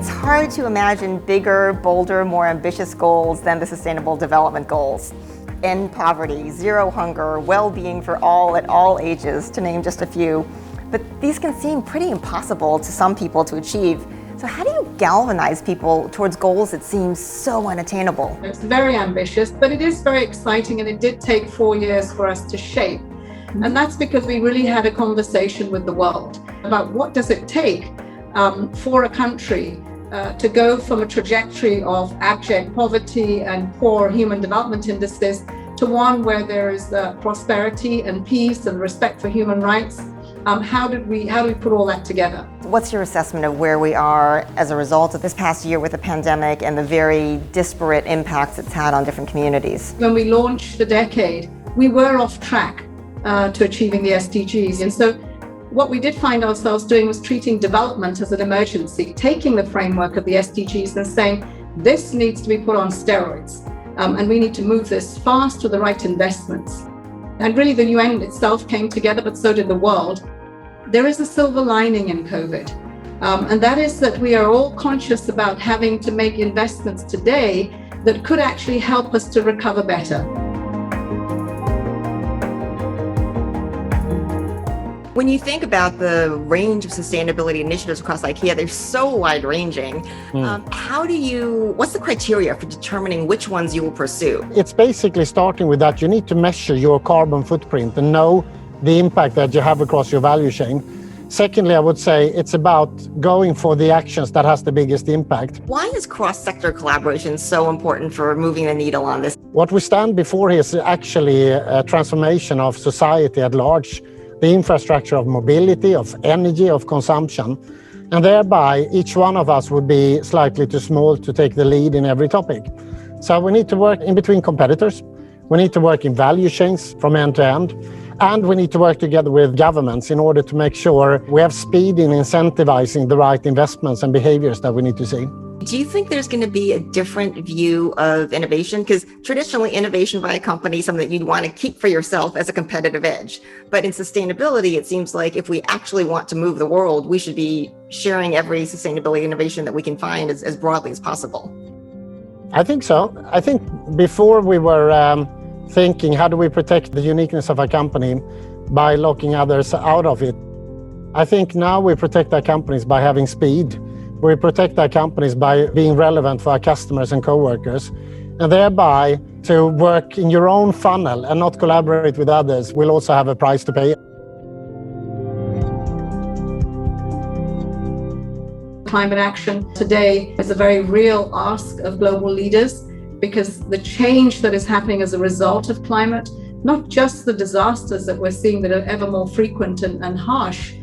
It's hard to imagine bigger, bolder, more ambitious goals than the Sustainable Development Goals. End poverty, zero hunger, well-being for all at all ages, to name just a few. But these can seem pretty impossible to some people to achieve. So how do you galvanize people towards goals that seem so unattainable? It's very ambitious, but it is very exciting, and it did take 4 years for us to shape. And that's because we really had a conversation with the world about what does it take for a country to go from a trajectory of abject poverty and poor human development indices to one where there is prosperity and peace and respect for human rights. How do we put all that together? What's your assessment of where we are as a result of this past year with the pandemic and the very disparate impacts it's had on different communities? When we launched the decade, we were off track to achieving the SDGs. And so what we did find ourselves doing was treating development as an emergency, taking the framework of the SDGs and saying, this needs to be put on steroids. And we need to move this fast with the right investments. And really the UN itself came together, but so did the world. There is a silver lining in COVID. And that is that we are all conscious about having to make investments today that could actually help us to recover better. When you think about the range of sustainability initiatives across IKEA, they're so wide-ranging. What's the criteria for determining which ones you will pursue? It's basically starting with that you need to measure your carbon footprint and know the impact that you have across your value chain. Secondly, I would say it's about going for the actions that has the biggest impact. Why is cross-sector collaboration so important for moving the needle on this? What we stand before is actually a transformation of society at large. The infrastructure of mobility, of energy, of consumption. And thereby, each one of us would be slightly too small to take the lead in every topic. So we need to work in between competitors. We need to work in value chains from end to end. And we need to work together with governments in order to make sure we have speed in incentivizing the right investments and behaviors that we need to see. Do you think there's going to be a different view of innovation? Because traditionally, innovation by a company is something that you'd want to keep for yourself as a competitive edge. But in sustainability, it seems like if we actually want to move the world, we should be sharing every sustainability innovation that we can find as broadly as possible. I think so. I think before we were thinking, how do we protect the uniqueness of our company by locking others out of it? I think now we protect our companies by having speed. We protect our companies by being relevant for our customers and co-workers, and thereby to work in your own funnel and not collaborate with others will also have a price to pay. Climate action today is a very real ask of global leaders because the change that is happening as a result of climate, not just the disasters that we're seeing that are ever more frequent and harsh,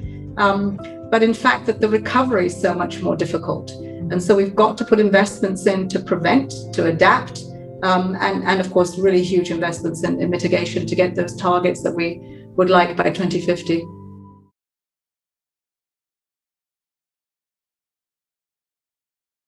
but in fact that the recovery is so much more difficult. And so we've got to put investments in to prevent, to adapt, and of course, really huge investments in mitigation to get those targets that we would like by 2050.